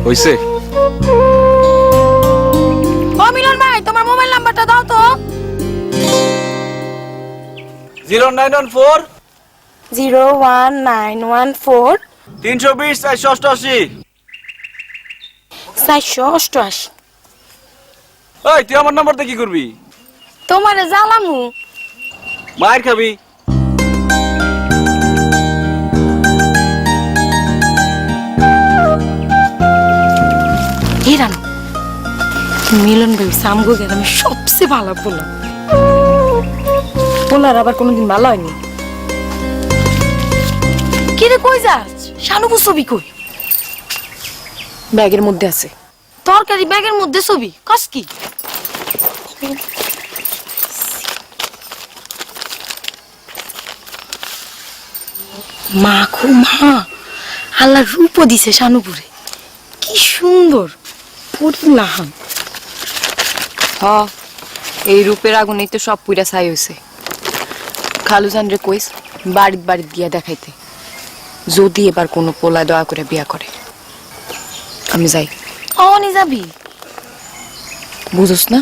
হইছে। ও মিলন ভাই, তোমার মোবাইল নাম্বারটা দাও তো। 0914 01914 320 488। 488। এই তুই আমার নাম্বারটা কি করবি? তোমারে জ্বালামু। মায়ের খাবি। হিরান, মিলন ভাই সামগো গ্রামে সবচেয়ে ভালো পোলা। পোলার আবার কোনোদিন ভালো হয়নি। কিরে কই যাস? শানুবু ছবি কই? ব্যাগের মধ্যে আছে। তরকারি ব্যাগের মধ্যে ছবি কস কি? মা খু মা, আল্লাহ রূপ দিছে শানুপুরে, কি সুন্দর পরিলাহান। হ, এই রূপের আগুনেই তো সব পুইরা ছাই হয়েছে। খালুজান রে কইস বাড়িত বাড়িত গিয়া দেখাইতে, যদি এবার কোনো পোলায় দয়া করে বিয়া করে। আমি যাই। অনি যাবি? বুঝোস না?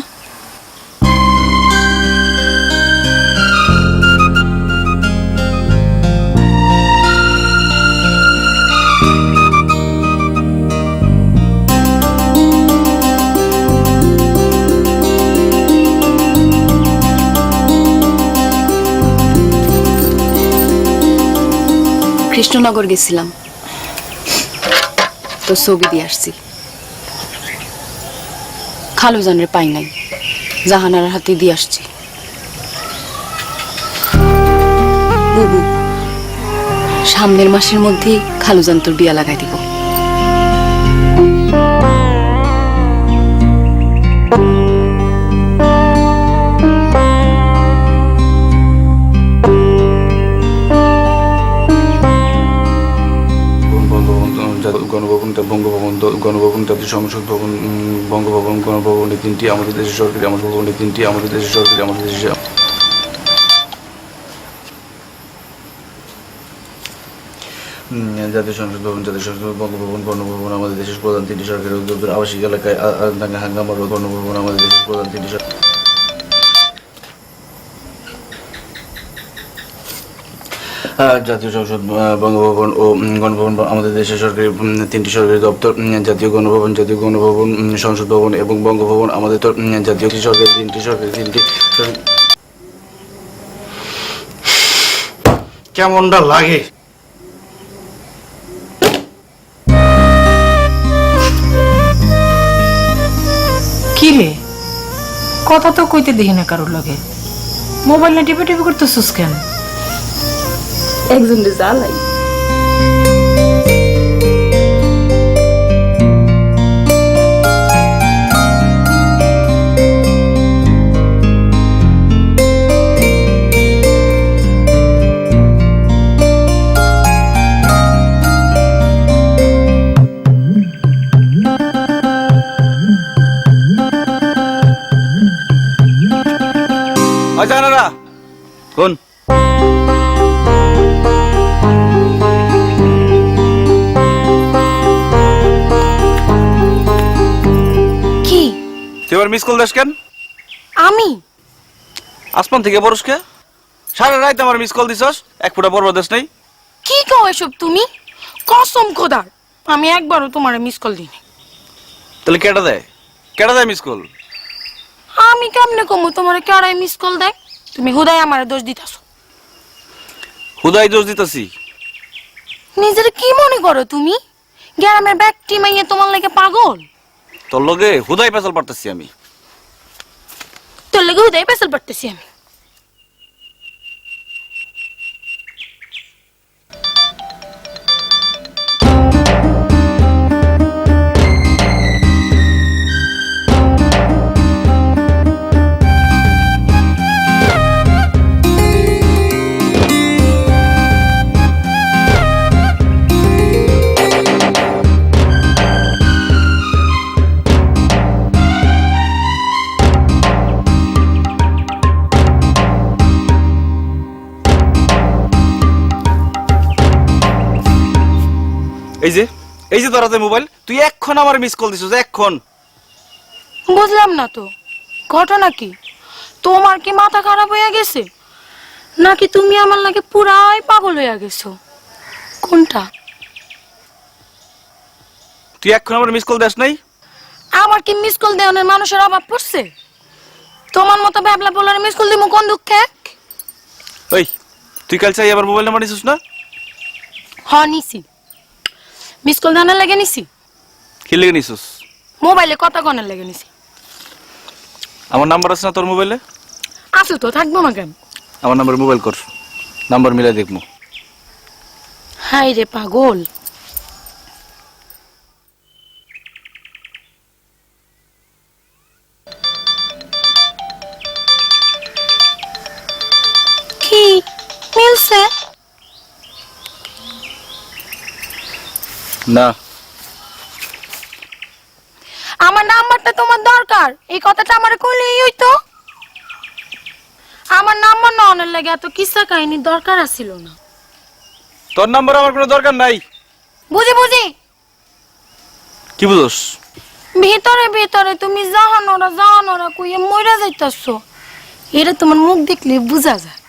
কৃষ্ণনগর গেছিলাম, তো ছবি দিয়ে আসছি। খালুজানের পাই নাই, জাহানার হাতে দিয়ে আসছি। বুবু, সামনের মাসের মধ্যেই খালুজান তোর বিয়া লাগাই দিব। গণভবন জাতীয় সংসদ ভবন বঙ্গভবন গণভবন এই তিনটি আমাদের দেশের সরকারি আমাদের ভবন এই তিনটি আমাদের দেশের সরকারি আমাদের দেশে জাতীয় সংসদ ভবন জাতীয় সংসদ বঙ্গভবন গণভবন আমাদের দেশের প্রধান তিনটি সরকারি উদ্যোগের আবাসিক এলাকায় দাঙ্গা হাঙ্গামার গণভবন আমাদের দেশের প্রধান তিনটি জাতীয় সংসদ বঙ্গভবন ও গণভবন আমাদের দেশের সরকারি তিনটি সরকারি দপ্তর জাতীয় গণভবন সংসদ ভবন এবং বঙ্গভবন আমাদের তো জাতীয় সরকারি তিনটি কেমনটা লাগে? কি রে, কথা তো কইতে দেখি না কারোর লগে। মোবাইল না টিপে টিপে করতেছিস কেন? একজন জ্বালাই। আচ্ছা না কোন এবার মিস কল দেশ কেন? আমি আসমান থেকে বরস কে? সারা রাত আমার মিস কল দিছস, এক ফুটা বড় দেশ নাই। কি কও এসব তুমি? কসম খোদার, আমি একবারও তোমারে মিস কল দিইনি। তাহলে কেডা দেয় মিস কল? আমি কেমনে কমু তোমারে কেডাই মিস কল দেয়? তুমি হুদাই আমারে দোষ দিতাছো। হুদাই দোষ দিতাছি? নিজের কি মনে করো তুমি? গ্রামের ব্যক্তি মাইয়া তোমার লাগে পাগল? তোর লগে হুদাই পেছাল পারতাছি আমি। তোর লাগে হুদাই পেছাল পারতেছি আমি। এই যে তোর হাতে মোবাইল, তুই এক্ষণ আমার মিস কল দিছিস, এক্ষণ। বুঝলাম না তো ঘটনা কি, তোমার কি মাথা খারাপ হয়ে গেছে নাকি তুমি আমার লাগে পুরাই পাগল হয়ে গেছো, কোনটা? তুই এক্ষণ আমার মিস কল দেস নাই? আমার কি মিস কল দেওয়ানোর মানুষের অভাব পড়ছে? তোমার মতো ভ্যাবলা বলার মিস কল দিমু কোন দুঃখে? ওই তুই কাল চাই আবার মোবাইল নাম্বার নিছিস না? নিছি, মিস কল দেওয়ানোর লেগে নিছি। কি লেগে নিছিস? মোবাইলে কথা কনের লেগে নিছি। আমার নাম্বার আছে না তোর মোবাইলে? আছে তো, থাকবো না কেন? আমার নাম্বার মোবাইল কর, নাম্বার মিলাই দেখবো। হাই রে পাগল, কি মিলছে? না, আমার নাম্বারটা তোমার দরকার, এই কথাটা আমারে কইলেই হইতো। আমার নাম্বার নেওয়ার লাগে এত কিসা কাহিনী দরকার আছিল না। তোর নাম্বার আমার কোনো দরকার নাই। বুঝি বুঝি, কি বুঝোস? ভিতরে ভিতরে তুমি জাহানোরা কইয়ে মইরা যাইতাছো, এটা তোমার মুখ দেখলে বুঝা যায়।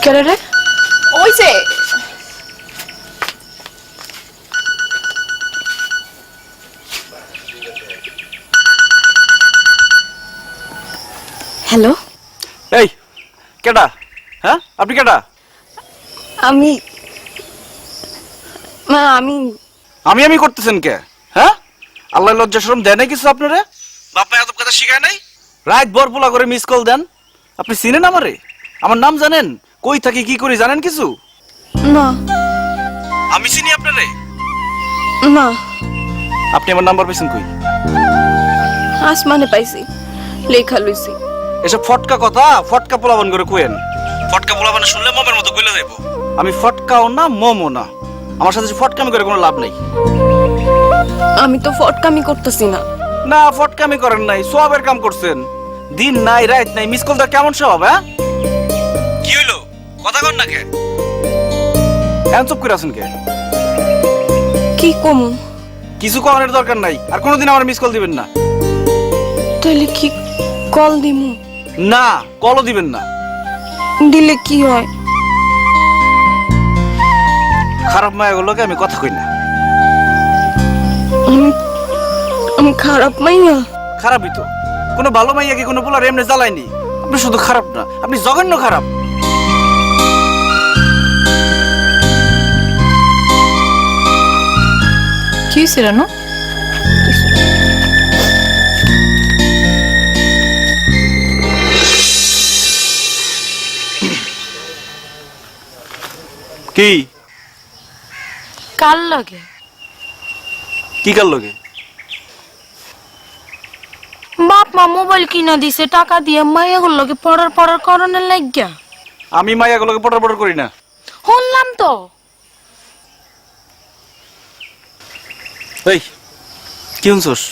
কেরে রে? ওই যে হ্যালো, এই কেডা? হ্যাঁ আপনি কেডা? আমি আমি আমি আমি করতেছেন কে? হ্যাঁ, আল্লাহ লজ্জা শরম দেয় নাই কিছু আপনারে? বাপ মা এত কথা শিখায় নাই? রাত ভর পোলা করে মিস কল দেন। আপনি চিনেন আমারে? আমার নাম জানেন? কই থাকি কি করি জানেন কিছু? না আমি চিনি আপনারে? না আপনি আমার নাম্বার পেয়েছেন কই? আসমানে পাইছি, লেখা লইছি। এসব ফটকা কথা ফটকা পোলাবান করে কোয়েন। ফটকা পোলাবান শুনলে মমের মতো কইলে যাইব। আমি ফটকাও না মমও না, আমার সাথে ফটকামি করে কোনো লাভ নাই। আমি তো ফটকামি করতেছি না। না ফটকামি করেন নাই, সবের কাম করছেন। দিন নাই রাত নাই মিস কল দেওয়া কেমন স্বভাব? হ্যাঁ কি হইলো, কথা কন না কে? এমন চুপ করে আছেন কে? কি কমু? কিছু করার দরকার নাই, আর কোনোদিন আমার মিস কল দিবেন না। তাহলে কি কল দিমু? না কলও দিবেন না। দিলে কি হয়? খারাপ মায়াগুলোকে আমি কথা কই না। আমি খারাপ মাইয়া? খারাপই তো, কোনো ভালো মাইয়া কি কোনো পোলার এমনি জ্বালায়নি? আপনি শুধু খারাপ না, আপনি জঘন্য খারাপ। কি হয়েছে রানু? কি কার লাগে? কি কার লগে? বাপ মা মোবাইল কিনা দিছে টাকা দিয়ে, মাইয়াগুলো লগে পড়ার করণের লাগিয়া। আমি মাইয়াগুলোকে পটার পটার করি না। শুনলাম তো। এই কি শুনছস?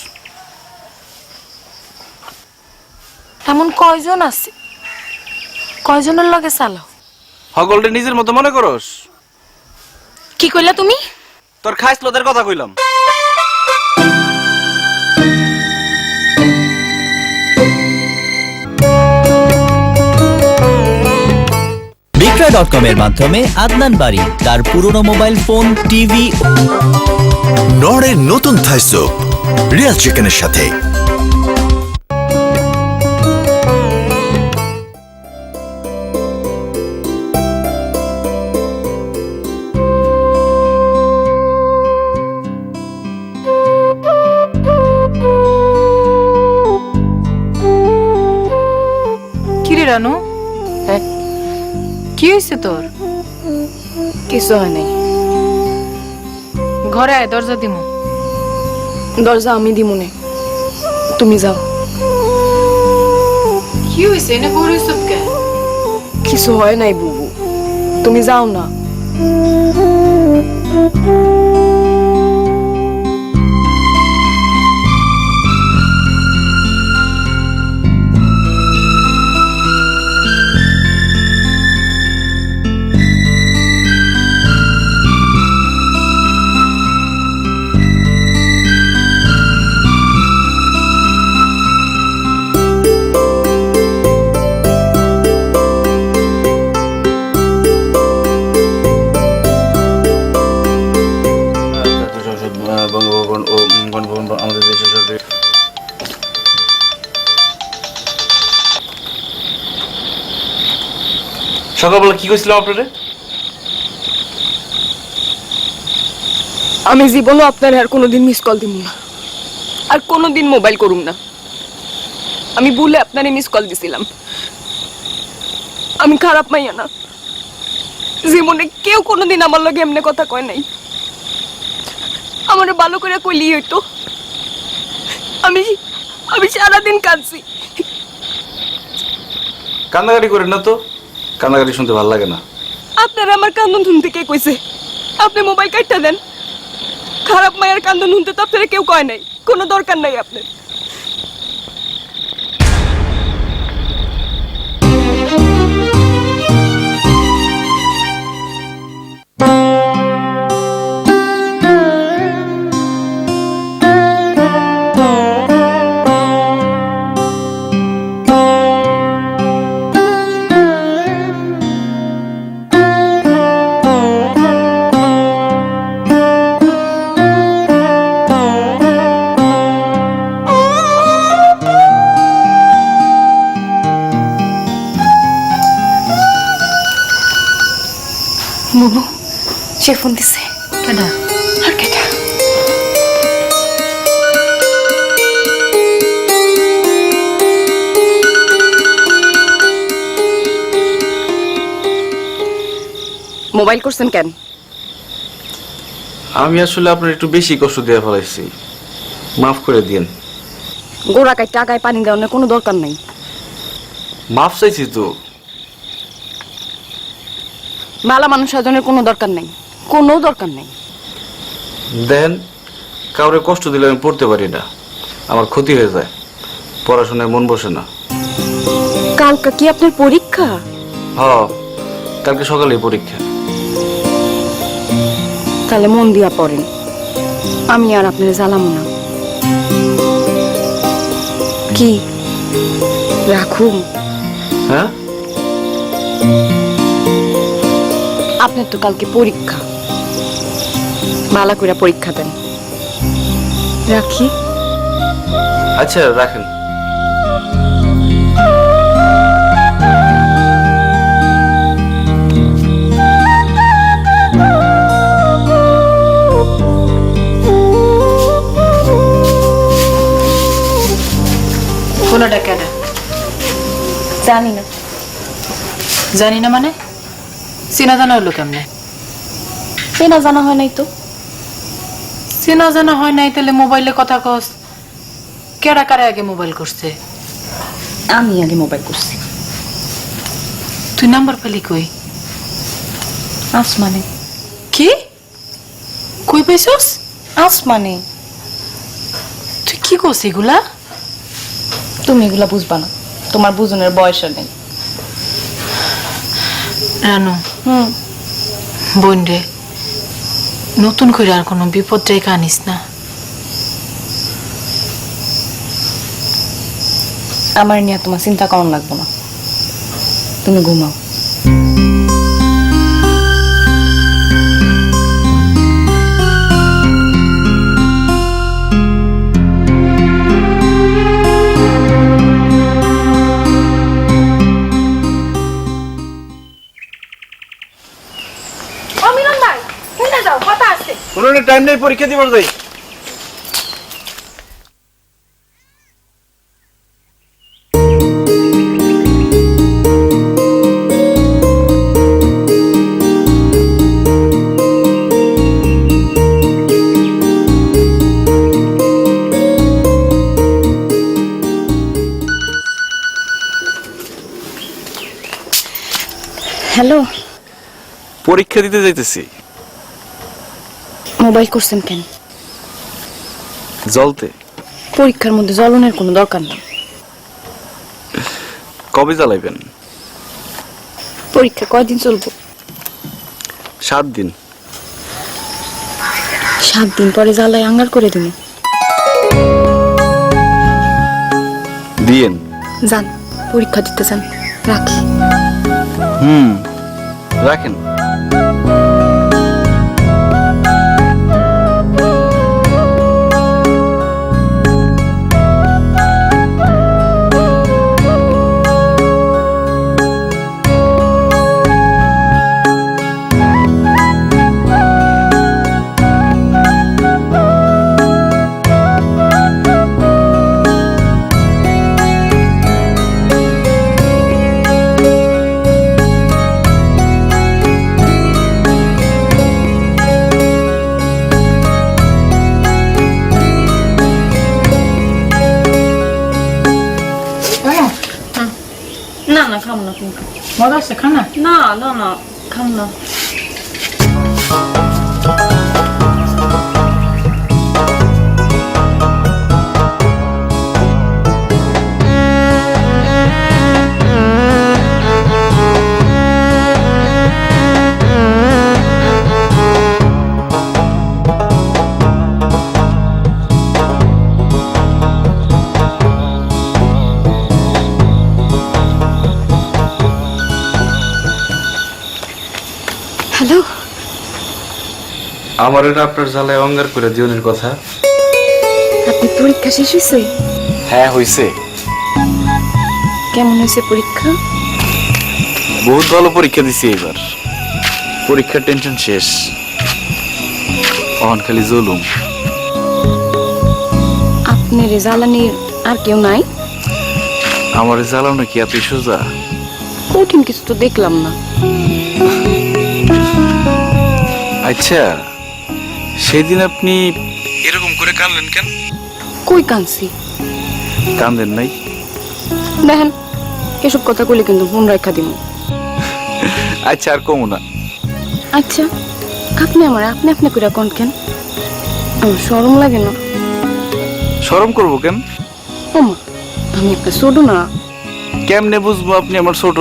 এমন কয়জন আছে? কয়জনের লগে চালাও? হগলটা নিজের মতো মনে করস? কি কইলা তুমি? তোর খাইস লোদের কথা কইলাম। বিক্রয়.com এর মাধ্যমে আদনান বাড়ি তার পুরনো মোবাইল ফোন, টিভি, নড়ের নতুন থাই সুপ রিয়াল চিকেনের সাথে। কি রে রানু? কি হয়েছে তোর? কিছু হয় নাই। ঘরে আয়, দরজা দিমু। দরজা আমি দিমুনে, তুমি যাও। কি হয়েছে? এনে বড় কে? কিছু হয় নাই বুবু, তুমি যাও না। বঙ্গভবন ও গণভবন আমাদের দেশের সরকারি। সকালবেলা কি কইছিলাম আপনারে? আমি জীবনও আপনার আর কোনোদিন মিস কল দিব না, আর কোনোদিন মোবাইল করুম না। আমি ভুলে আপনারে মিস কল দিছিলাম। আমি খারাপ মাইয়া না, জীবনে কেউ কোনোদিন আমার লগে এমনি কথা কয় নাই। আমার ভালো করে কইলি হইতো। আমি আমি সারাদিন কাঁদছি। কান্নাকাটি করেন না তো, কান্নাকাটি শুনতে ভালো লাগে না। আপনারা আমার কান্দন শুনতে কে কইছে? আপনি মোবাইল কাটটা দেন। খারাপ মায়ের কান্দন শুনতে তো আপনারা কেউ কয় নাই, কোনো দরকার নাই আপনার। বুবু, সে ফোন দিছে। কেডা? আর কেটা? মোবাইল করছেন কেন? আমি আসলে আপনার একটু বেশি কষ্ট দিয়ে ফেলাইছি, মাফ করে দিন। গোড়া কাটটা আগায় পানি দেওয়ার কোনো দরকার নাই। মাফ চাইছি তো। ভালো মানুষ সাজনের কোনো দরকার নাই, কোনো দরকার নাই। দেন, কাউরে কষ্ট দিলে আমি পড়তে পারি না, আমার ক্ষতি হয়ে যায়, পড়াশোনায় মন বসে না। কালকা কি আপনার পরীক্ষা? হ, কালকে সকালেই পরীক্ষা। তাহলে মন দিয়া পড়েন, আমি আর আপনার জ্বালাম না। কি রাখুন? হ্যাঁ, আপনার তো কালকে পরীক্ষা, ভালো করে পরীক্ষা দেন। রাখি? আচ্ছা রাখেন। ফোনটা কেডা? জানি না। জানি না মানে? চেনা জানা হলো কেমনে? চেনা জানা হয় নাই তো। চেনা জানা হয় নাই তাহলে মোবাইলে কথা কস? কেডা কারে আগে মোবাইল করছে? আমি আগে মোবাইল করছি। তুই নাম্বার পেলি কই? আসমানে। কি? কই পাইছস? আসমানে। তুই কি করছিস এগুলা? তুমি এগুলা বুঝবা না, তোমার বুঝনের বয়স নেই। রানু, হুম, বোন রে, নতুন করে আর কোনো বিপদ জায়গা আনিস না। আমার নিয়ে তোমার চিন্তা করার লাগবে না, তুমি ঘুমাও। কোনো টাইম নেই, পরীক্ষা দিবার যাই। হ্যালো, পরীক্ষা দিতে যাইতেছি। মোবাইল করছেন কেন? জ্বলতে। পরীক্ষার মধ্যে জ্বলনের কোনো দরকার নেই। কবে জ্বালাইবেন? পরীক্ষা কয়দিন চলবো? 7 দিন। 7 দিন পরে জ্বালাই আঙ্গার করে দিন। দিয়েন। যান, পরীক্ষা দিতে যান। রাখি। রাখেন। না না, খাম না কিন্তু। মজা আছে খানা? না না না, খাম না। হ্যালো, আমার এটা আপনার জ্বালায় অঙ্গার করে দিওনের কথা। আপনি পরীক্ষা শেষ হয়েছে? হ্যাঁ হইছে। কেমন হয়েছে পরীক্ষা? বহুত ভালো পরীক্ষা দিছি এবার। পরীক্ষার টেনশন শেষ। অহন খালি জুলুম। আপনার জ্বালানির আর কেউ নাই? আমার জ্বালানো কি এত সোজা? কঠিন কিছু তো দেখলাম না। আচ্ছা, সেদিন আপনি এরকম করে কাঁদলেন কেন? কই কাঁদছি? কান্দেন নাই? দেখেন, এসব কথা কইলে কিন্তু ফোন রাখা দিব। আচ্ছা, আর কমু না। আচ্ছা, আপনি আপনি করে কোন কেন? আমার শরম লাগে না? শরম করবো কেন? ওমা, আমি একটা ছোট না। কেমনে বুঝবো আপনি আমার ছোট?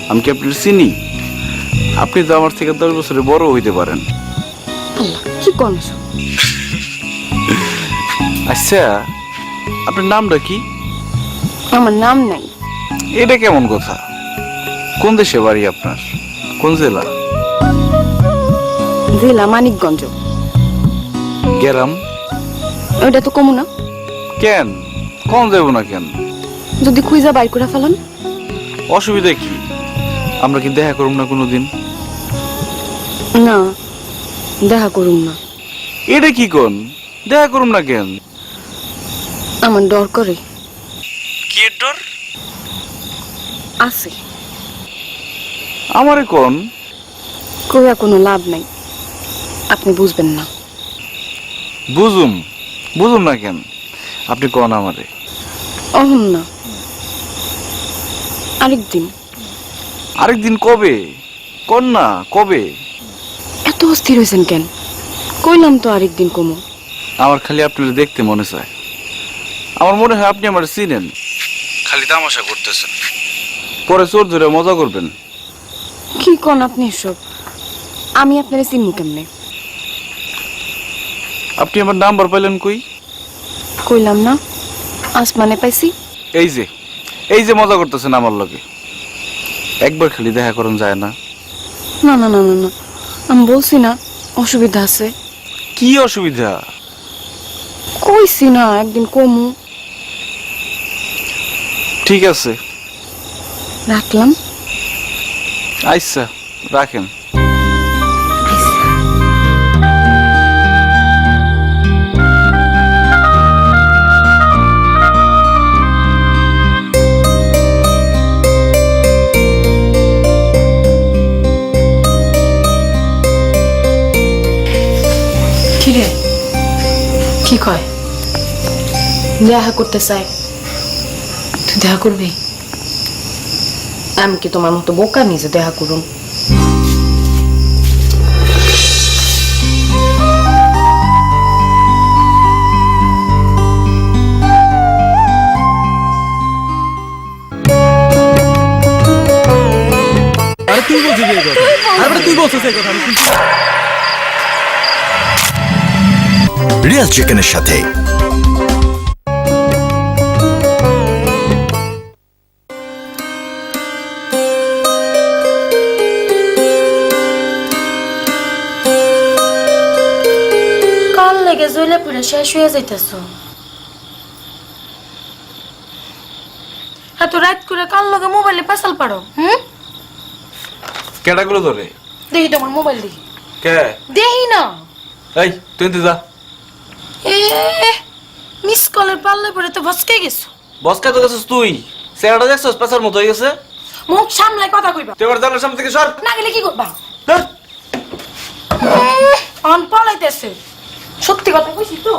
আমি কি আপনার চিনি? আপনি তো আমার থেকে 10 বছরে বড় হইতে পারেন। আল্লাহ, কি করছ? আচ্ছা, আপনার নামটা কি? আমার নাম নাই। এটা কেমন কথা? কোন দেশে বাড়ি আপনার? কোন জেলা? জেলা মানিকগঞ্জ। গ্রাম? ওইটা তো কমু না। কেন কম যাবো না কেন? যদি খুঁজা বাইর করে ফেলান? অসুবিধা কি? আমরা কি দেখা করুম না কোনোদিন? না, দেখা করুন না। এটা কি কোন? দেখা করুম না কেন? আমার ডর করে। কি ডর? আছে। আমারে কোন? কইয়া কোনো লাভ নাই, আপনি বুঝবেন না। বুঝুম না কেন? আপনি কোন আমারে? অহন না, আরেকদিন। আরেকদিন কবে? কোন না কবে? এত অস্থির হয়েছেন কেন? কইলাম তো আরেকদিন কমু। আমার খালি আপনার দেখতে মনে চায়। আমার মনে হয় আপনি আমার চিনেন, খালি তামাশা করতেছেন। পরে চোর ধরে মজা করবেন। কি কোন আপনি এসব? আমি আপনারে চিনমু কেমনে? আপনি আমার নাম্বার পাইলেন কই? কইলাম না, আসমানে পাইছি। এই যে মজা করতেছেন আমার লগে। একবার খালি দেখা করুন যায় না? না না না না না, আমি বলছি না অসুবিধা আছে। কি অসুবিধা? কইছি না একদিন কমু। ঠিক আছে, রাখলাম। আচ্ছা রাখেন। কিরে, কি কয়? দেখা করতে চাই। তুই দেখা করবি? আমি কি তোমার মতো বোকা নিজে দেখা করুন? রিয়াল চিকেনের সাথে কাল লেগে জইলে পুরো শেষ হয়ে যাইতেছ। এত রাত করে কাল লগে মোবাইলে পেছাল পারো? কেডাগুলো ধরে? দেখি তোমার মোবাইল দেখি। কে? দেখি না। এই তুই যা। এ মিস কলের পাল্লে পরে তো ভসকে গেছো। বসকা তো গেছিস তুই, চেহারাটা দেখছিস পেছার মতো হয়ে গেছে। মুখ সামলাই কথা কইবা। তুই এবার জানার সামনে থেকে সর। না গেলে কি করবা? ধর। অন পালাইতেছে। সত্যি কথা কইছি তো।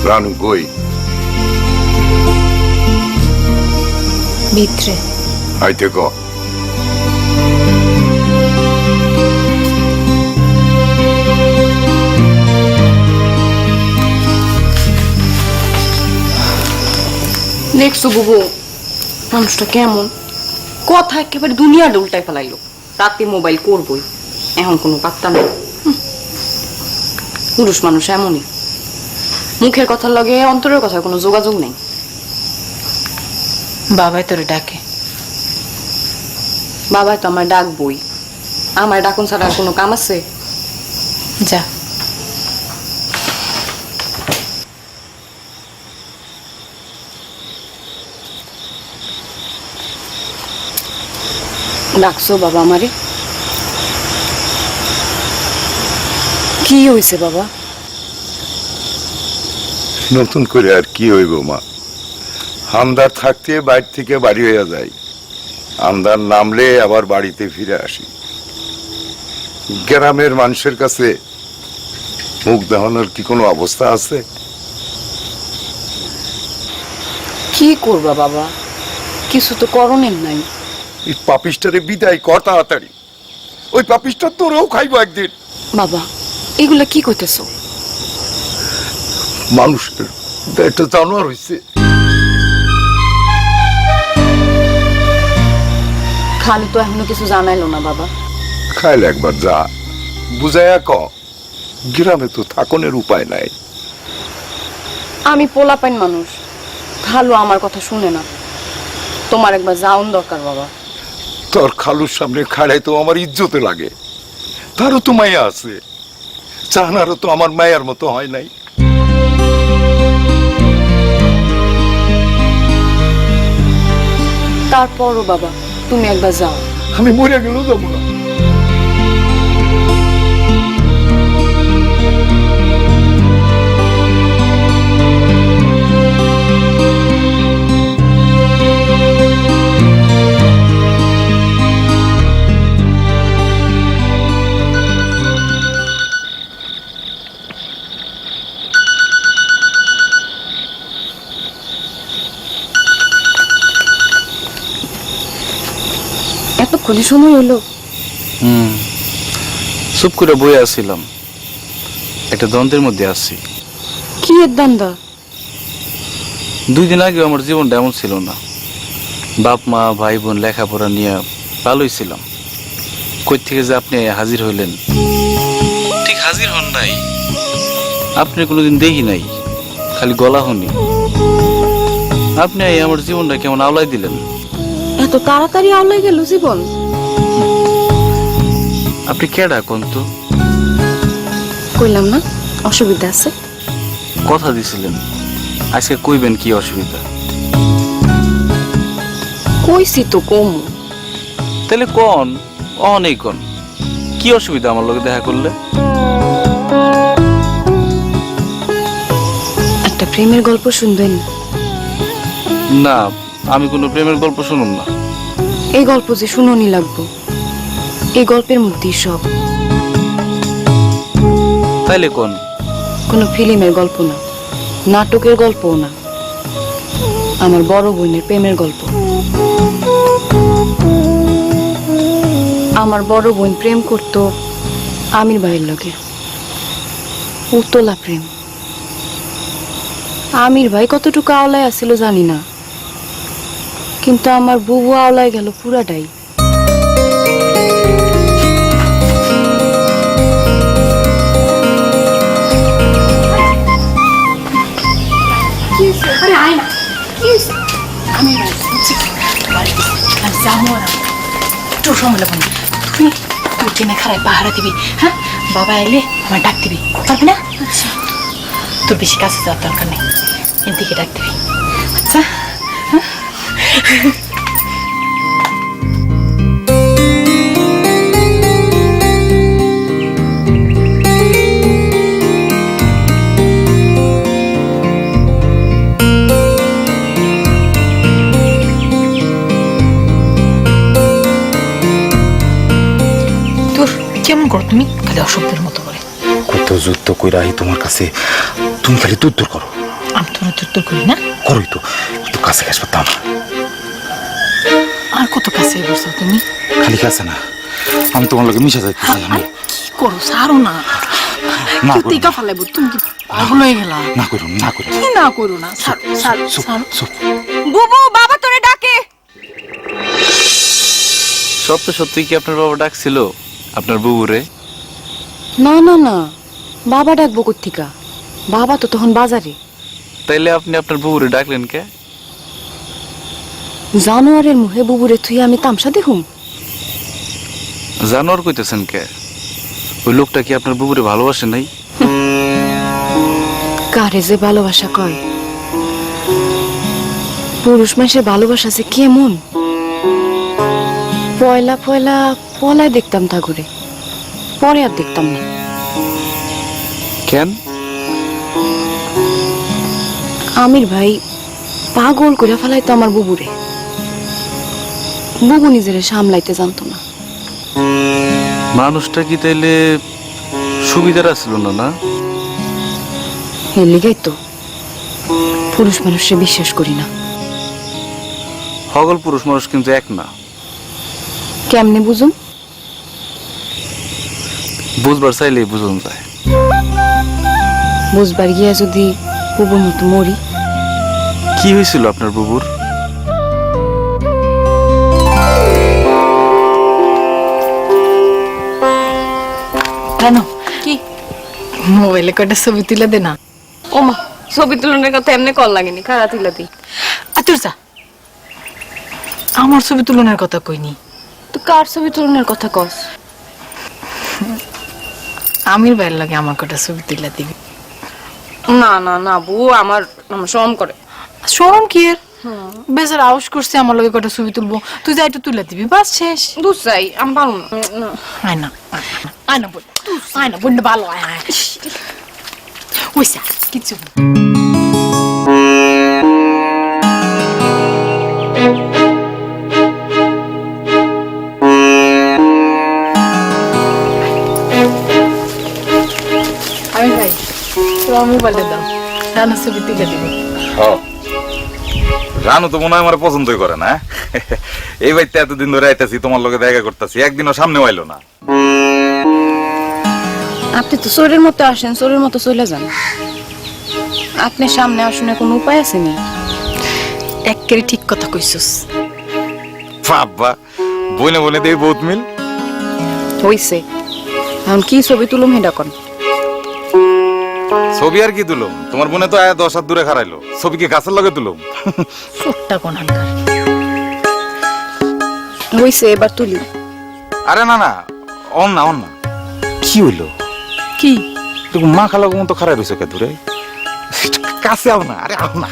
রানু কই? ভিতরে আইতে ক। দেখছো বুবু মানুষটা কেমন? কথা একেবারে দুনিয়াটা উল্টায় ফেলাইলো। রাতে মোবাইল করবই, এখন কোনো পাত্তা নেই। পুরুষ মানুষ এমনই, মুখের কথার লগে অন্তরের কথার কোনো যোগাযোগ নেই। বাবাই তোরে ডাকে। বাবাই তো আমার ডাকবই, আমার ডাকুন ছাড়া আর কোনো কাম আছে? যা। ডাকছো বাবা আমারে? কি হয়েছে বাবা? নতুন করে আর কি হইব মা? আমদার থাকতে বাড়ি থেকে বাড়ি হইয়া যায়, আমদার নামলে আবার বাড়িতে ফিরে আসি। গ্রামের মানুষের কাছে মুখ দেখানোর কি কোনো অবস্থা আছে? কি করবা বাবা, কিছু তো করণের নাই। এই পাপিষ্টারে বিদায় কর তাড়াতাড়ি, ওই পাপিষ্টা তোরেও খাইব একদিন। বাবা এগুলা কি করতেছো? মানুষের একটা জানোয়ার হইছে। খালি তো এখনো কিছু জানাইলো না বাবা। খাইলে একবার যা, বুঝাইয়া ক। গ্রামে তো থাকনের উপায় নাই। আমি পোলাপাইন মানুষ, খালু আমার কথা শুনে না। তোমার একবার যাওন দরকার বাবা। তোর খালুর সামনে খাড়াই তো আমার ইজ্জতে লাগে। তারও তো মায়া আছে, চাহনারও তো আমার মায়ার মতো হয় নাই। তারপরও বাবা তুমি একবার যাও। আমি মরে গেলেও যাবো না। এতক্ষণে সময় হলো? চুপ করে বই আসছিলাম, একটা দ্বন্দ্বের মধ্যে আছি। কি এর দান্দা? 2 দিন আগে আমার জীবনটা এমন ছিল না। বাপ মা ভাই বোন লেখাপড়া নিয়ে ভালোই ছিলাম। কই থেকে যে আপনি হাজির হইলেন? ঠিক হাজির হন নাই, আপনি কোনোদিন দেখি নাই, খালি গলা শুনি। আপনি আমার জীবনটা কেমন আওলাই দিলেন। এত তাড়াতাড়ি আওলাই গেল জীবন? আপনি কেডা কোন তো? কইলাম না অসুবিধা আছে। কথা দিছিলেন আজকে কইবেন কি অসুবিধা। কইছি তো কম। তাহলে কোন অনেক কোন কি অসুবিধা আমার লগে দেখা করলে? একটা প্রেমের গল্প শুনবেন? না, আমি কোনো প্রেমের গল্প শুনুন না। এই গল্প যে শুনুনি লাগবো, এই গল্পের মধ্যেই সব। তাইলে কোন কোনো ফিল্মের গল্প না, নাটকের গল্পও না, আমার বড় বোনের প্রেমের গল্প। আমার বড় বোন প্রেম করত আমির ভাইয়ের লগে, উতলা প্রেম। আমির ভাই কতটুকু আওলায় আছিল জানি না, কিন্তু আমার বুবু আওলায় গেল পুরাটাই। একটু সময় লাগবে না, তুমি তুই ট্রেনে খারাপ পাহারা দিবি, হ্যাঁ? বাবা এলে আমার ডাক দিবি, পারবি না? আচ্ছা, তোর বেশি কাছে যাওয়ার দরকার নেই, এদিকে ডাক দিবি, আচ্ছা? কেমন করো তুমি? খালি অসভ্যের মতো করে। কত যুদ্ধ কইরা আহি তোমার কাছে, তুমি খালি দূর দূর করো। আমি তোরা দূর করি না? করোই তো, একটু কাছে কাছে পারতাম। আর কত কাছে বসো তুমি? খালি কাছে না, আমি তোমার লগে মিশা যাইতেছি। আমি কি করো? সারো না, না কি টিকা ফেলাইবো? তুমি কি পাগল হয়ে গেলা? না করো, না করো, কি না করো না? সারো, সারো, সারো। চুপ। বুবু, বাবা তোরে ডাকে। সত্যি কি আপনার বাবা ডাকছিল আপনার বুবুরে? না না না, বাবা ডাকবো কোত্থিকা? বাবা তো তখন বাজারে। তাইলে আপনি আপনার বুবুরে ডাকলেন কে? জানোয়ারের মুখে বুবুরে থুই আমি তামসা দেখুম? জানোয়ার কইতেছেন কে? ওই লোকটা কি আপনার বুবুরে ভালোবাসে নাই? কারে যে ভালোবাসা কয়? পুরুষ মানুষের ভালোবাসা যে কেমন? পয়লা পয়লা পলায় দেখতাম তা করে, পরে আর দেখতাম না। কেন? আমির ভাই পাগল করে ফেলাইতো আমার বুবুরে। বুবু নিজেরে সামলাইতে জানতো না। মানুষটা কি তাইলে সুবিধার আসলো না? না, এর লিগাই তো পুরুষ মানুষে বিশ্বাস করি না। সকল পুরুষ মানুষ কিন্তু এক না। কেমনে বুঝুম? বুঝবার চাইলেই বুঝুন যায়। বুঝবার গিয়া যদি বুবুর মতো মরি? কি হয়েছিল আপনার বুবুর? কেন? কি? মোবাইলে কয়টা ছবি তুলে দে না। ওমা, ছবি তুলনের কথা এমনি কল লাগেনি, খারাপ তুলাতি। আতুর যা, আমার ছবি তুলনার কথা কইনি। তো কার ছবি তুলনের কথা কস? আমির ভাইয়ের লাগে আমার কয়টা ছবি তুলে দিবি। না না না বউ, আমার শরম করে। শরম কি এর? বেচারা আউস করছে আমার লগে কয়টা ছবি তুলবো, তুই যাই একটু তুলে দিবি, বাস শেষ। দুধ চাই, আমি পারবো না। আয় না, আয় না বোন, আয় না বোন, ভালো আয় আয়। ওইসা কিছু না। আমির ভাই, তোমার মোবাইলটা দাও, রান্নার ছবি তুলে দিবি। রানু তো মনে হয় আমার পছন্দই করে না। এই বাড়িতে এতদিন ধরে আইতাছি, তোমার লগে দেখা করতেছি, একদিনও সামনে আইলো না। আপনি তো চোরের মতো আসেন, চোরের মতো চলে যান। আপনার সামনে আসুনের কোনো উপায় আছে নি? একেবারে ঠিক কথা কইছস। বাবা, বইনে বইনে দেই বহুত মিল। হইছে, এখন কি ছবি তুলুম হেডা কোন? ছবি আর কি তুলুম? তোমার বোনে তো আয়া 10 হাত দূরে খারাইলো, ছবি কি গাছের লগে তুলুম? ছোট্টা কোনখানকার। হইছে, এবার তুলি। আরে না না, অন না। কি হইলো? কি? তুমি মা খালাগো মতো খারাপ হইছো কে দূরে? কাছে আও না, আরে আও না।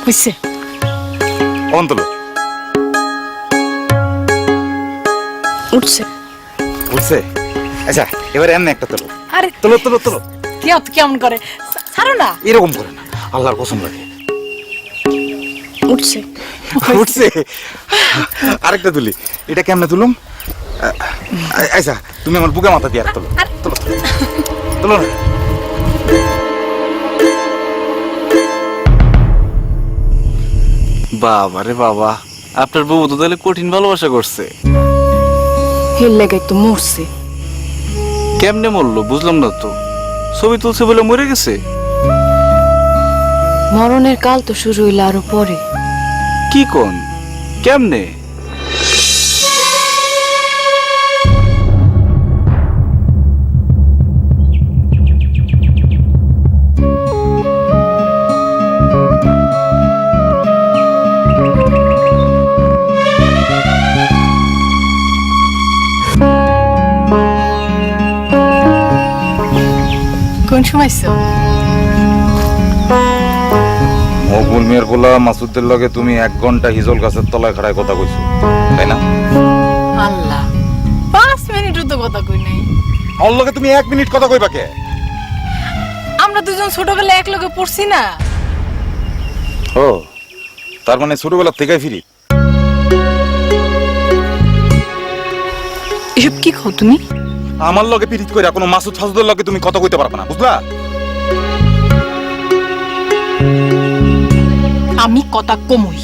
হইছে। অন তুলো। উঠছে। উঠছে? আচ্ছা, এবারে এমনি একটা তুলো। আরে তুলো। কেমন করে? ছাড়ো না। এরকম করে না, আল্লাহর কসম লাগে। উঠছে। উঠছে? আরেকটা তুলি। এটা কেমনে তুলুম? আচ্ছা, তুমি আমার বুকে মাথা দিয়ে আর তুলো। তুলো না। বাবা রে বাবা, আপনার বউ তো তাহলে কঠিন ভালোবাসা করছে। হেল লাগাই তো মরছে। কেমনে মরলো বুঝলাম না তো। ছবি তুলছে বলে মরে গেছে? মরণের কাল তো শুরু হইল আরো পরে। কি কোন? কেমনে? কোন সময় মকবুল মিয়ার পোলা মাসুদের লগে তুমি 1 ঘন্টা হিজল গাছের তলায় খাড়ায় কথা কইছো, তাই না? আল্লাহ, 5 মিনিটও তো কথা কই নাই। ওর লগে তুমি 1 মিনিট কথা কইবা কে? আমরা দুজন ছোটবেলায় এক লগে পড়ছি না। ও, তার মানে ছোটবেলা থেকেই ফিরি। এসব কি খাও তুমি? আমার লগে পিরিত কইরা কোনো মাসুদ ফাসুদের লগে তুমি কথা কইতে পারবে না, বুঝলা? আমি কথা কমই।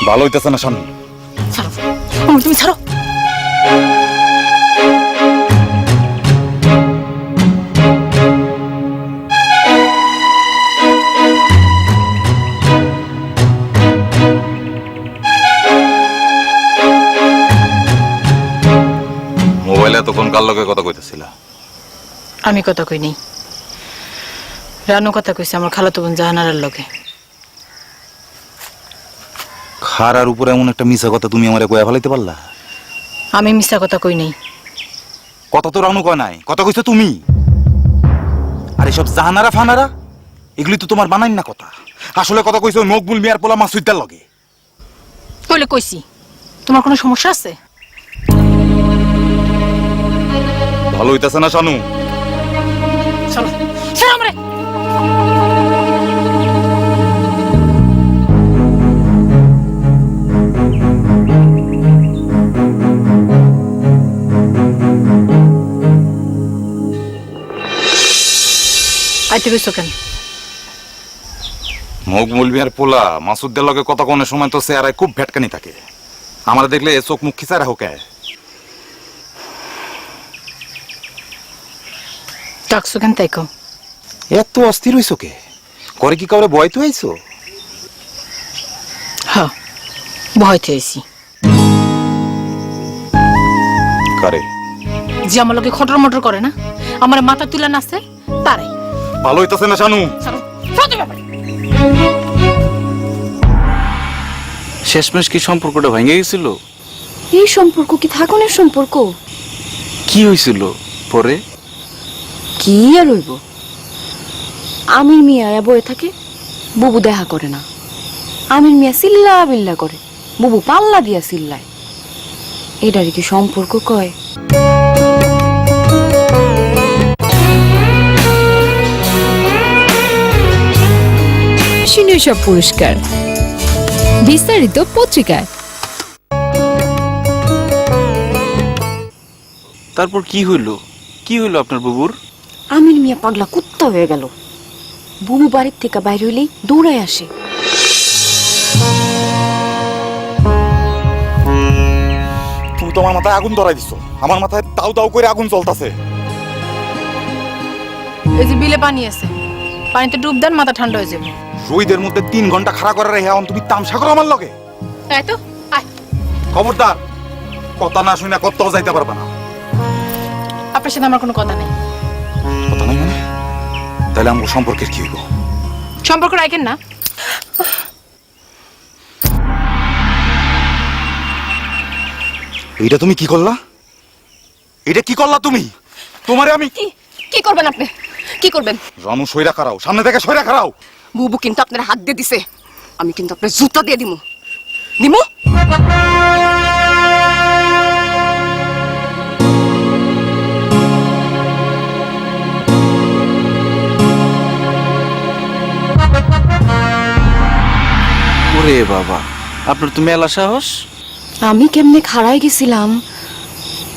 ভালো হইতেছে না শানু। ছাড়ো, তুমি ছাড়ো। মোবাইলে তখন কার লগে কথা কইতেছিলা? আমি কথা কই নাই। রানু কথা কইছে আমার খালাতো বোন জাহানারার লগে। খারার উপরে এমন একটা মিছা কথা তুমি আমারে কইয়া ফেলাইতে পারলা? আমি মিছা কথা কই নাই। কথা তো রানু কয় নাই, কথা কইছো তুমি। আর এসব জাহানারা ফানারা এগুলি তো তোমার বানাই না কথা। আসলে কথা কইছো মকবুল মিয়ার পোলা মাসুদার লগে। কইলে কইছি, তোমার কোনো সমস্যা আছে? ভালো হইতাছে না শানু। চলো, চলো আমরে। আইতে কইছো কেন? মকবুল মিয়ার পোলা মাসুদের লগে কথা কোনের সময় তো চেহারায় খুব ভেটকানি থাকে। আমরা দেখলে চোখ মুখ খিচা রাখো কে? ডাকছো কেন তাই কও? এত অস্থির হইছো কে? করে কি কাউরে ভয় তো আইছো? হ্যাঁ, ভয়তে আইছি। কারে? যে আমার লগে খটর মটর করে না, আমার মাথা তুলে নাচে, তারাই। ভালো হইতাছে না শানু। চলো, চলো ব্যাপারে। শেষমেশ কি সম্পর্কটা ভেঙে গেছিল? এই সম্পর্ক কি থাকনের সম্পর্ক? কি হয়েছিল পরে? কি আর হইব? আমির মিয়া বয়ে থাকে, বুবু দেখা করে না। আমির মিয়া চিল্লা বিল্লা করে, বুবু পাল্লা দিয়া চিল্লায়। এটারই কি সম্পর্ক কয়? শীর্ষ পুরস্কার বিস্তারিত পত্রিকায়। তারপর কি হইলো? কি হইলো আপনার বুবুর? আমির মিয়া পাগলা কুত্তা হয়ে গেল। বুবু বাড়ির থেকে বাইরে হইলেই দৌড়ায় আসে। তুমি তো আমার মাথায় আগুন ধরাই দিছো। আমার মাথায় দাউ দাউ করে আগুন জ্বলতাছে। এই যে বিলে পানি আছে, পানিতে ডুব দেন, মাথা ঠান্ডা হয়ে যাবে। রোদের মধ্যে 3 ঘন্টা খাড়া করে রেখে এখন তুমি তামসা করো আমার লগে? তাই তো, আয়। খবরদার, কথা না শুনে কোথাও যাইতে পারবে না। আপনার সাথে আমার কোনো কথা নেই। কথা নাই মানে? তাহলে আমার সম্পর্কের কি হইব? সম্পর্ক রাখেন না। এইটা তুমি কি করলা? এটা কি করলা তুমি? তোমারে আমি কি করবেন আপনি? কি করবেন? রানু সইরা খারাও, সামনে থেকে সইরা খারাও। বুবু কিন্তু আপনার হাত দিয়ে দিছে, আমি কিন্তু আপনার জুতা দিয়ে দিমু। দিমু? ওরে বাবা, আপনার তো মেলা সাহস। আমি কেমনে খাড়াই গেছিলাম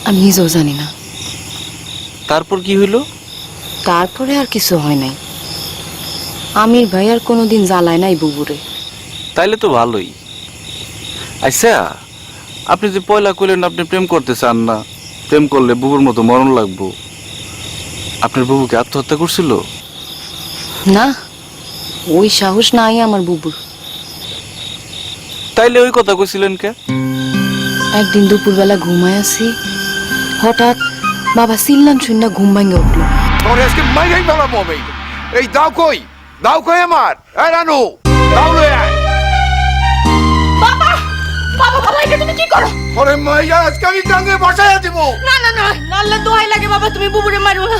আমি নিজেও জানি না। তারপর কি হইলো? তারপরে আর কিছু হয় নাই। আমির ভাই আর কোনোদিন জ্বালায় নাই বুবুরে। তাইলে তো ভালোই। আচ্ছা, আপনি যে পয়লা কইলেন আপনি প্রেম করতে চান না, প্রেম করলে বুবুর মতো মরণ লাগবো, আপনার বুবুকে আত্মহত্যা করছিল? না, ওই সাহস নাই আমার বুবুর। তাইলে ওই কথা কইছিলেন কে? একদিন দুপুরবেলা ঘুমায় আছি, হঠাৎ বাবা চিল্লান শুনে ঘুম ভাঙে উঠলো। তোর আজকে মাইরাই ফেলাম আমি। এই দাও কই আমার এই রানু, দাও লয়ে আয়। বাবা বাবা বাবা এটা তুমি কি করো? ওরে মাইয়া আজকে আমি টাঙ্গে বসাইয়া দিব। না না না, আল্লাহ দোহাই লাগে বাবা, তুমি বুবুরে মারো না।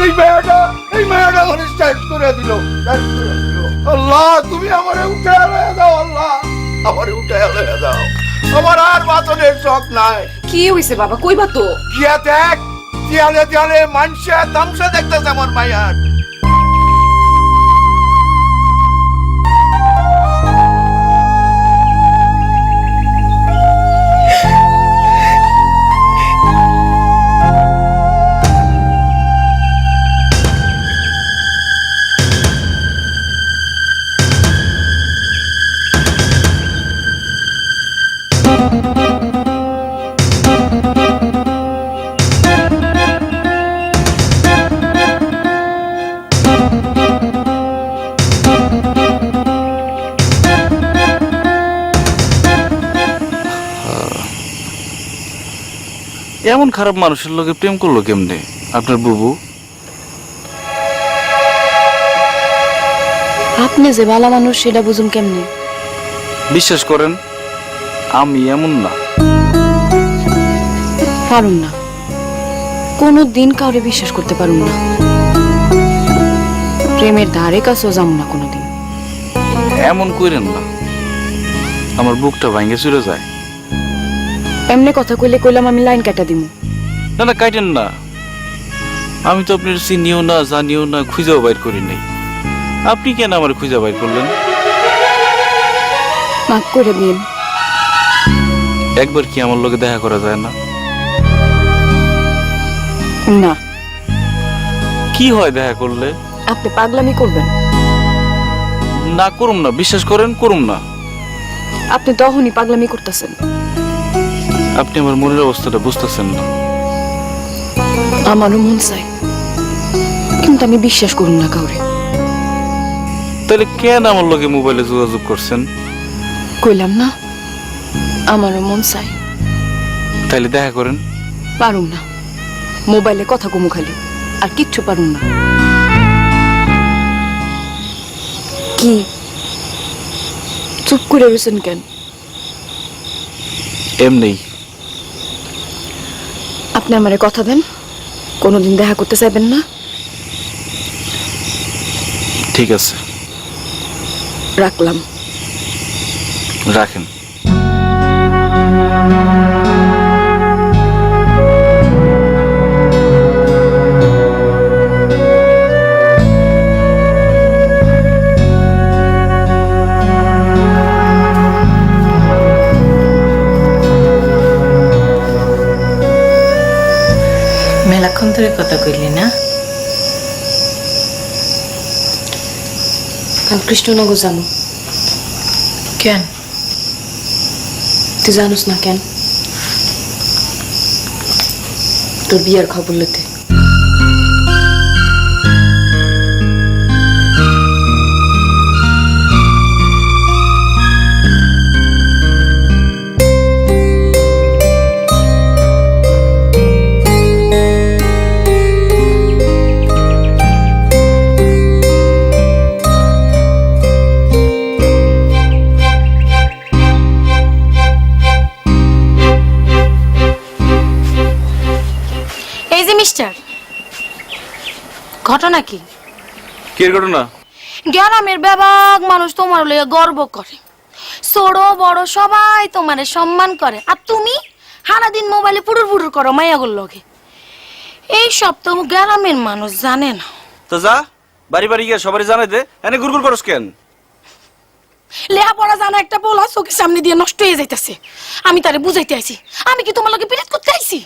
এই মায়াটা আমার স্টাইল করে দিল। আল্লাহ তুমি আমারে উঠে লয়ে দাও, আল্লাহ আমারে উঠে লয়ে দাও। আমার আর বাতনের শখ নাই। কি হইছে বাবা, কইবা তো? গিয়া দেখ, দেয়ালে দেয়ালে মানুষে তামসা দেখতেছে আমার মায়ার। এমন খারাপ মানুষের লগে প্রেম করলো কেমনে আপনার বুবু? আপনি যে ভালো মানুষ সেটা বুঝুম কেমনে? বিশ্বাস করেন, আমি এমন না। পারুম না, কোনো দিন কাউরে বিশ্বাস করতে পারুম না। প্রেমের ধারে কাছেও যাম না কোনোদিন। এমন কইরেন না, আমার বুকটা ভাঙে চলে যায়। এমনি কথা কইলে কইলাম আমি লাইন কাটা দিমু। না না, কাটেন না। আমি তো আপনার চিনিও না, জানিও না, খুঁজেও বাইর করি নাই। আপনি কেন আমার খুঁজে বাইর করলেন? মাফ করে দিন। একবার কি আমার লগে দেখা করা যায় না? না। কি হয় দেখা করলে? আপনি পাগলামি করবেন? না, করুম না, বিশ্বাস করেন, করুম না। আপনি তখনই পাগলামি করতেছেন। আপনি আমার মনের অবস্থাটা বুঝতেছেন না। আমারও মন চাই, কিন্তু আমি বিশ্বাস করুন না কাউরে। তাহলে কেন আমার লগে মোবাইলে যোগাযোগ করছেন? কইলাম না, আমারও মন চাই। তাইলে দেখা করেন। পারুম না, মোবাইলে কথা কমু খালি, আর কিচ্ছু পারুম না। কি চুপ করে রয়েছেন কেন? এমনি। আপনি আমারে কথা দেন, কোনোদিন দেখা করতে চাইবেন না? ঠিক আছে, রাখলাম। রাখেন। মেলাক্ষণ ধরে কথা কইলি না? কাল কৃষ্ণনগর যাবো। কেন? তুই জানোস না কেন? তোর বিয়ার খবর লইতে। ঘটনা কি? কি ঘটনা? গ্রামের ব্যাপক মানুষ তোমার লইয়া গর্ব করে, ছোট বড় সবাই তোমারে সম্মান করে, আর তুমি সারাদিন মোবাইলে পুরুর পুরুর করো মাইয়াগুর লগে। এই সব তো গ্রামের মানুষ জানে না। তো যা বাড়ি বাড়ি গিয়ে সবারই জানাই দে, এনে গুড়গুড় করস কেন? লেখাপড়া জানা একটা পোলা চোখের সামনে দিয়ে নষ্ট হয়ে যাইতেছে, আমি তারে বুঝাইতে আইছি। আমি কি তোমার লগে বিরোধ করতে আইছি?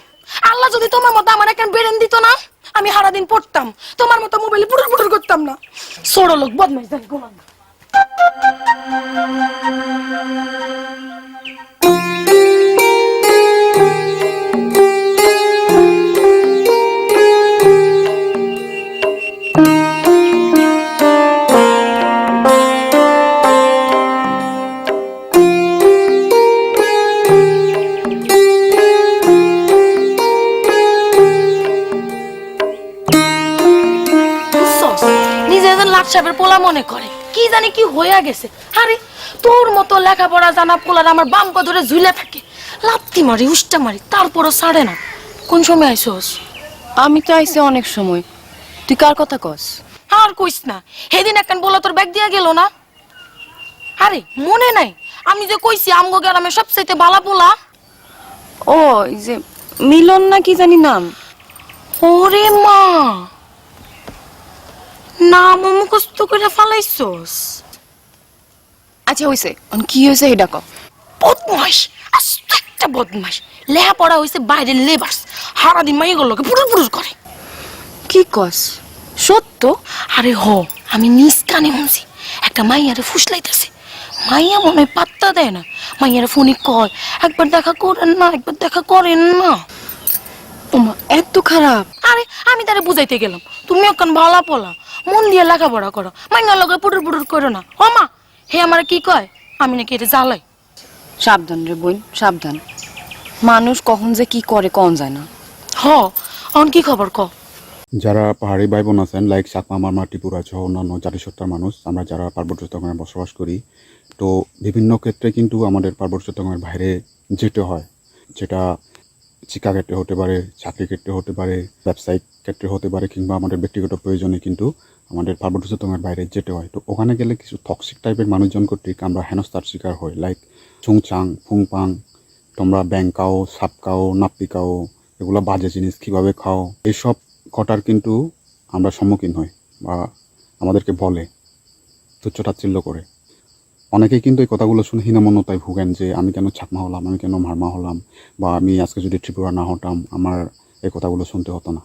আল্লাহ যদি তোমার মতো আমার একটা বেরেন দিত না, আমি সারাদিন পড়তাম, তোমার মতো মোবাইলে পুটুর পুটুর করতাম না। ছোট লোক বদমাইশ জানি গোলাম। বুঝছস? নিজেদের লাট সাহেবের পোলা মনে করে কি জানি কি হইয়া গেছে। আরে তোর মতো লেখাপড়া জানা পোলার আমার বাম পা ধরে ঝুলে থাকে, লাত্তি মারি উষ্টা মারি, তারপরও ছাড়ে না। কোন সময় আইসোস? আমি তো আইছি অনেক সময়। তুই কার কথা কস? আর কইস না, সেদিন একখান পোলা তোর ব্যাগ দিয়া গেল না? আরে মনে নাই আমি যে কইছি আমগো গ্রামে সবচাইতে ভালো পোলা? ও এই যে মিলন না কি জানি নাম। ওরে মা, নাম মুখস্থ করে ফালাইছস? আচ্ছা হইছে, কি হয়েছে এটা ক। বদমাস, আস্ত একটা বদমাস। লেখাপড়া হইছে বাইরের লেবার্স, সারাদিন মাইগুলোকে পুরুর পুরুর করে। কি কস? সত্য? আরে হ, আমি নিজ কানে শুনছি একটা মাইয়ারে ফুসলাইতেছে। মাইয়া মনে হয় পাত্তা দেয় না, মাইয়ারে ফোনে কয় একবার দেখা করেন না, একবার দেখা করেন না। ওমা এত খারাপ? আরে আমি তারে বুঝাইতে গেলাম তুমি এখন ভালা পোলা, মন দিয়ে লেখাপড়া করো, মাইয়ার লগে পুটুর পুটুর করো না। ও মা, হে আমার কি কয় আমি নাকি এটা জ্বালাই। সাবধান রে বোন, সাবধান। মানুষ কখন যে কি করে কন যায় না। হ, এখন কি খবর ক? যারা পাহাড়ি ভাই বোন আছেন লাইক চাকমা, মারমা, ত্রিপুরা সহ অন্যান্য জাতিসত্তার মানুষ, আমরা যারা পার্বত্য চট্টগ্রামে বসবাস করি, তো বিভিন্ন ক্ষেত্রে কিন্তু আমাদের পার্বত্য চট্টগ্রামের বাইরে যেতে হয়। যেটা শিক্ষা ক্ষেত্রে হতে পারে, চাকরি ক্ষেত্রে হতে পারে, ব্যবসায়িক ক্ষেত্রে হতে পারে, কিংবা আমাদের ব্যক্তিগত প্রয়োজনে কিন্তু আমাদের পার্বত্য চট্টগ্রামের বাইরে যেতে হয়। তো ওখানে গেলে কিছু টক্সিক টাইপের মানুষজন কর্তৃক আমরা হেনস্থার শিকার হই। লাইক চুংচাং, ফুংপাং, তোমরা ব্যাং খাও, সাপ খাও, নাপ্পি খাও, এগুলো বাজে জিনিস কীভাবে খাও, এইসব কটার কিন্তু আমরা সম্মুখীন হই বা আমাদেরকে বলে, তুচ্ছতাচ্ছিল্য করে। অনেকেই কিন্তু এই কথাগুলো শুনে হীনমন্যতায় ভুগেন যে আমি কেন চাকমা হলাম, আমি কেন মারমা হলাম, বা আমি আজকে যদি ত্রিপুরা না হতাম আমার এই কথাগুলো শুনতে হতো না।